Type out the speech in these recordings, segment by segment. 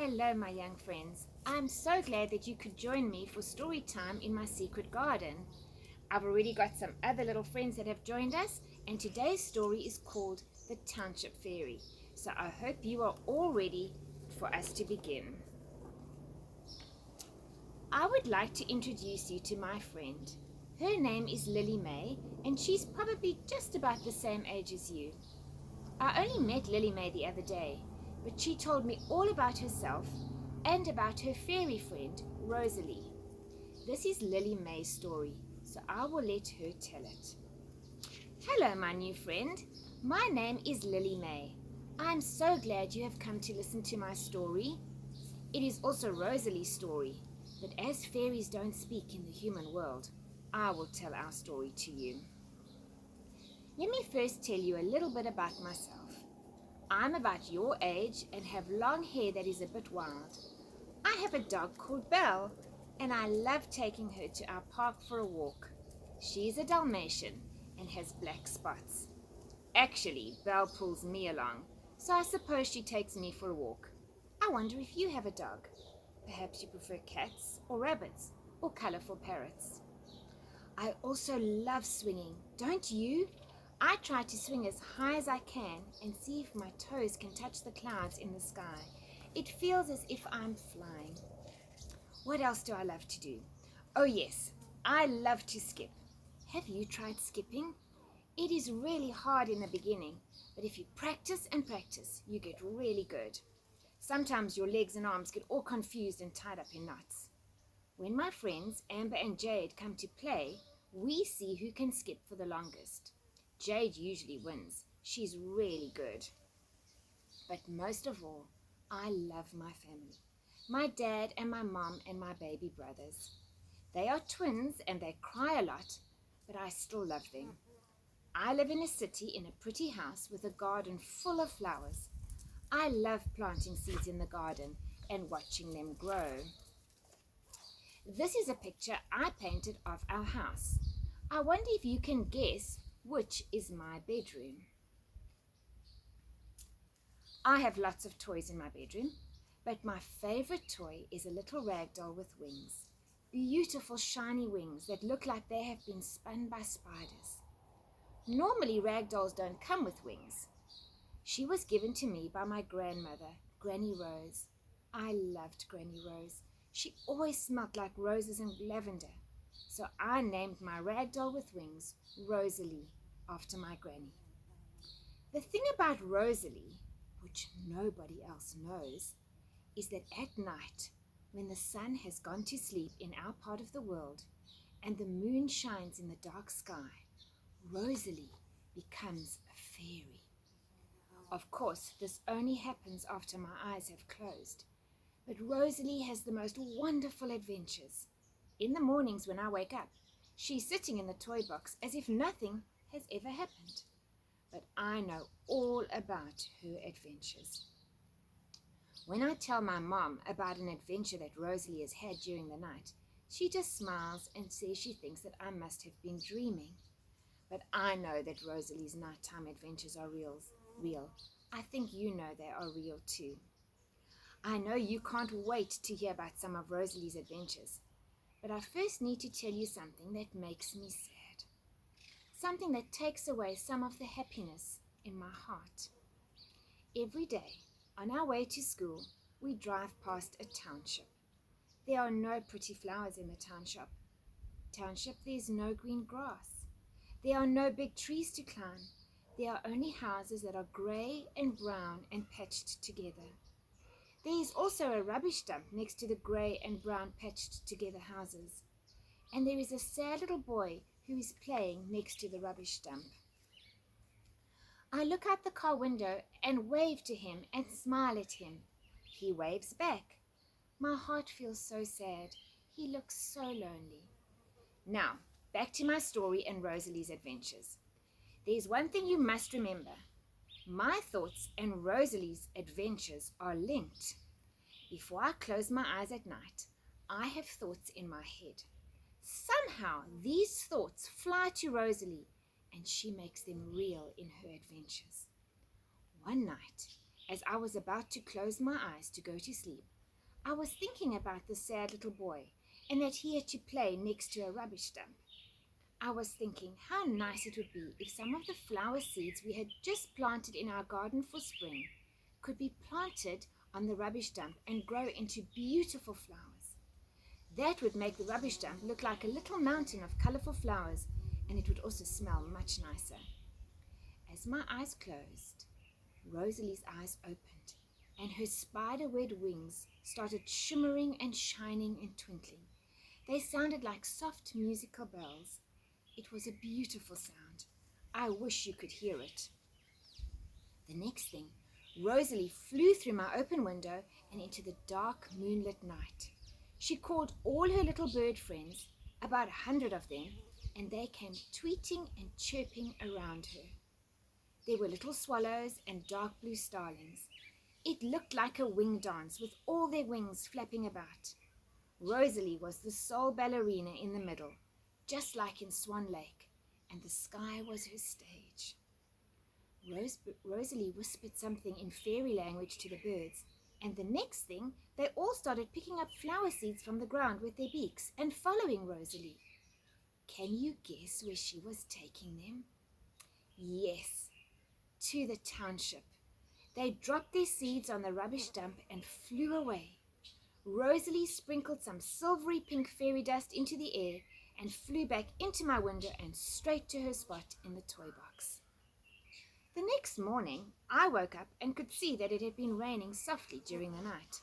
Hello, my young friends. I'm so glad that you could join me for story time in my secret garden. I've already got some other little friends that have joined us, and today's story is called The Township Fairy. So I hope you are all ready for us to begin. I would like to introduce you to my friend. Her name is Lily-May, and she's probably just about the same age as you. I only met Lily-May the other day, but she told me all about herself and about her fairy friend, Rosalie. This is Lily-May's story, so I will let her tell it. Hello, my new friend. My name is Lily-May. I'm so glad you have come to listen to my story. It is also Rosalie's story, but as fairies don't speak in the human world, I will tell our story to you. Let me first tell you a little bit about myself. I'm about your age and have long hair that is a bit wild. I have a dog called Belle, and I love taking her to our park for a walk. She's a Dalmatian and has black spots. Actually, Belle pulls me along, so I suppose she takes me for a walk. I wonder if you have a dog. Perhaps you prefer cats or rabbits or colorful parrots. I also love swinging, don't you? I try to swing as high as I can and see if my toes can touch the clouds in the sky. It feels as if I'm flying. What else do I love to do? Oh yes, I love to skip. Have you tried skipping? It is really hard in the beginning, but if you practice and practice, you get really good. Sometimes your legs and arms get all confused and tied up in knots. When my friends Amber and Jade come to play, we see who can skip for the longest. Jade usually wins. She's really good. But most of all, I love my family. My dad and my mom and my baby brothers. They are twins and they cry a lot, but I still love them. I live in a city in a pretty house with a garden full of flowers. I love planting seeds in the garden and watching them grow. This is a picture I painted of our house. I wonder if you can guess which is my bedroom. I have lots of toys in my bedroom, but my favorite toy is a little ragdoll with wings. Beautiful shiny wings that look like they have been spun by spiders. Normally ragdolls don't come with wings. She was given to me by my grandmother, Granny Rose. I loved Granny Rose. She always smelled like roses and lavender. So I named my ragdoll with wings Rosalie, after my granny. The thing about Rosalie, which nobody else knows, is that at night, when the sun has gone to sleep in our part of the world and the moon shines in the dark sky, Rosalie becomes a fairy. Of course, this only happens after my eyes have closed. But Rosalie has the most wonderful adventures. In the mornings when I wake up, she's sitting in the toy box as if nothing has ever happened. But I know all about her adventures. When I tell my mom about an adventure that Rosalie has had during the night, she just smiles and says she thinks that I must have been dreaming. But I know that Rosalie's nighttime adventures are real. I think you know they are real too. I know you can't wait to hear about some of Rosalie's adventures, but I first need to tell you something that makes me sad. Something that takes away some of the happiness in my heart. Every day, on our way to school, we drive past a township. There are no pretty flowers in the township. There's no green grass. There are no big trees to climb. There are only houses that are grey and brown and patched together. There is also a rubbish dump next to the grey and brown patched together houses. And there is a sad little boy who is playing next to the rubbish dump. I look out the car window and wave to him and smile at him. He waves back. My heart feels so sad. He looks so lonely. Now, back to my story and Rosalie's adventures. There's one thing you must remember. My thoughts and Rosalie's adventures are linked. Before I close my eyes at night, I have thoughts in my head. Somehow these thoughts fly to Rosalie and she makes them real in her adventures. One night, as I was about to close my eyes to go to sleep, I was thinking about the sad little boy and that he had to play next to a rubbish dump. I was thinking how nice it would be if some of the flower seeds we had just planted in our garden for spring could be planted on the rubbish dump and grow into beautiful flowers. That would make the rubbish dump look like a little mountain of colorful flowers, and it would also smell much nicer. As my eyes closed, Rosalie's eyes opened, and her spider-web wings started shimmering and shining and twinkling. They sounded like soft musical bells. It was a beautiful sound. I wish you could hear it. The next thing, Rosalie flew through my open window and into the dark moonlit night. She called all her little bird friends, about 100 of them, and they came tweeting and chirping around her. There were little swallows and dark blue starlings. It looked like a wing dance with all their wings flapping about. Rosalie was the sole ballerina in the middle, just like in Swan Lake, and the sky was her stage. Rosalie whispered something in fairy language to the birds, and the next thing, they all started picking up flower seeds from the ground with their beaks and following Rosalie. Can you guess where she was taking them? Yes, to the township. They dropped their seeds on the rubbish dump and flew away. Rosalie sprinkled some silvery pink fairy dust into the air and flew back into my window and straight to her spot in the toy box. The next morning, I woke up and could see that it had been raining softly during the night.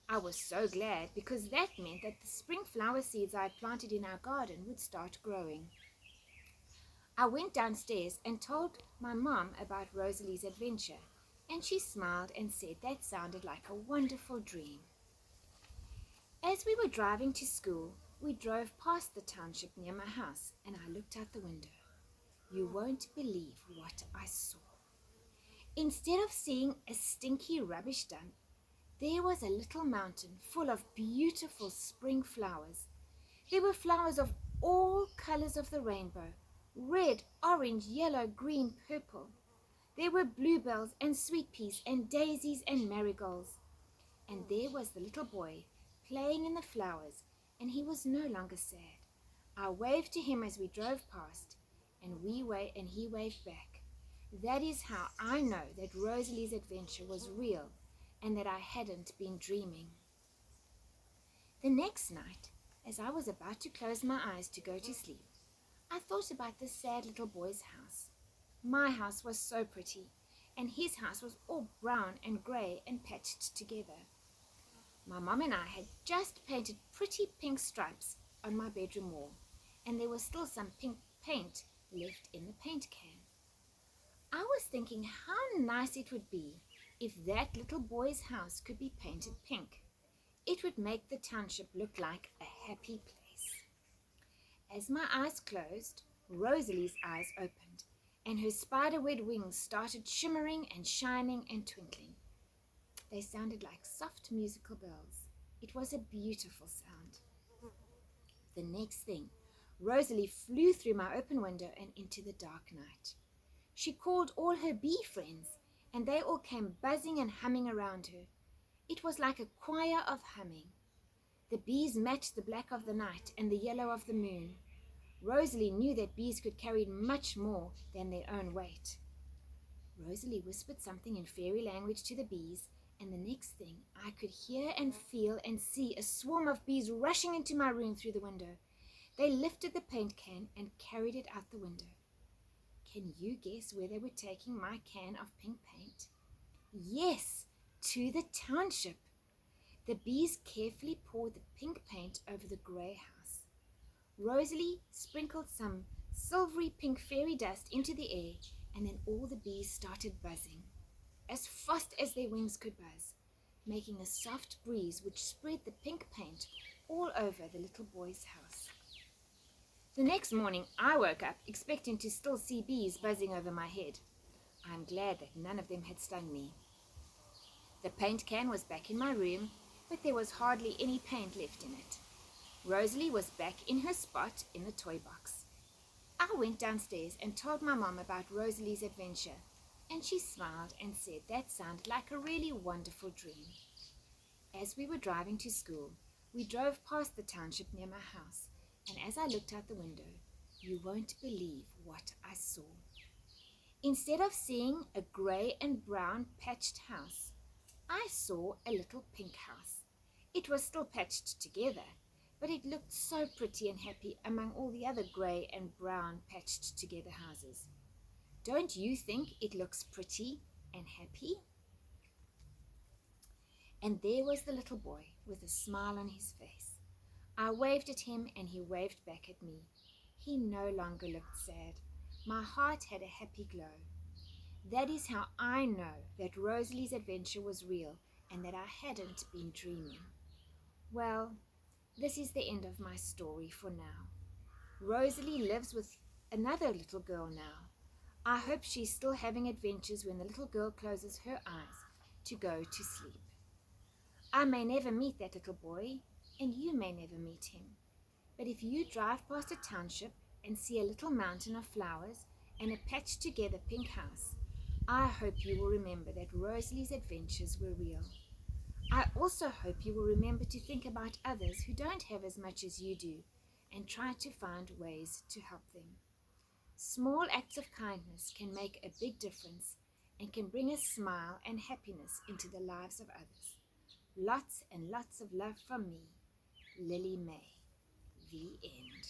I was so glad because that meant that the spring flower seeds I had planted in our garden would start growing. I went downstairs and told my mom about Rosalie's adventure, and she smiled and said that sounded like a wonderful dream. As we were driving to school, we drove past the township near my house, and I looked out the window. You won't believe what I saw. Instead of seeing a stinky rubbish dump, there was a little mountain full of beautiful spring flowers. There were flowers of all colors of the rainbow: red, orange, yellow, green, purple. There were bluebells and sweet peas and daisies and marigolds. And there was the little boy playing in the flowers, and he was no longer sad. I waved to him as we drove past, and he waved back. That is how I know that Rosalie's adventure was real and that I hadn't been dreaming. The next night, as I was about to close my eyes to go to sleep, I thought about the sad little boy's house. My house was so pretty, and his house was all brown and grey and patched together. My mom and I had just painted pretty pink stripes on my bedroom wall, and there was still some pink paint left in the paint can. I was thinking how nice it would be if that little boy's house could be painted pink. It would make the township look like a happy place. As my eyes closed, Rosalie's eyes opened, and her spider-web wings started shimmering and shining and twinkling. They sounded like soft musical bells. It was a beautiful sound. The next thing, Rosalie flew through my open window and into the dark night. She called all her bee friends, and they all came buzzing and humming around her. It was like a choir of humming. The bees matched the black of the night and the yellow of the moon. Rosalie knew that bees could carry much more than their own weight. Rosalie whispered something in fairy language to the bees, and the next thing I could hear and feel and see a swarm of bees rushing into my room through the window. They lifted the paint can and carried it out the window. Can you guess where they were taking my can of pink paint? Yes, to the township. The bees carefully poured the pink paint over the grey house. Rosalie sprinkled some silvery pink fairy dust into the air, and then all the bees started buzzing, as fast as their wings could buzz, making a soft breeze which spread the pink paint all over the little boy's house. The next morning I woke up expecting to still see bees buzzing over my head. I'm glad that none of them had stung me. The paint can was back in my room, but there was hardly any paint left in it. Rosalie was back in her spot in the toy box. I went downstairs and told my mom about Rosalie's adventure. And she smiled and said that sounded like a really wonderful dream. As we were driving to school, we drove past the township near my house, and as I looked out the window, you won't believe what I saw. Instead of seeing a grey and brown patched house, I saw a little pink house. It was still patched together, but it looked so pretty and happy among all the other grey and brown patched together houses. Don't you think it looks pretty and happy? And there was the little boy with a smile on his face. I waved at him and he waved back at me. He no longer looked sad. My heart had a happy glow. That is how I know that Rosalie's adventure was real and that I hadn't been dreaming. Well, this is the end of my story for now. Rosalie lives with another little girl now. I hope she's still having adventures when the little girl closes her eyes to go to sleep. I may never meet that little boy, and you may never meet him. But if you drive past a township and see a little mountain of flowers and a patched together pink house, I hope you will remember that Rosalie's adventures were real. I also hope you will remember to think about others who don't have as much as you do and try to find ways to help them. Small acts of kindness can make a big difference and can bring a smile and happiness into the lives of others. Lots and lots of love from me, Lily-May. The end.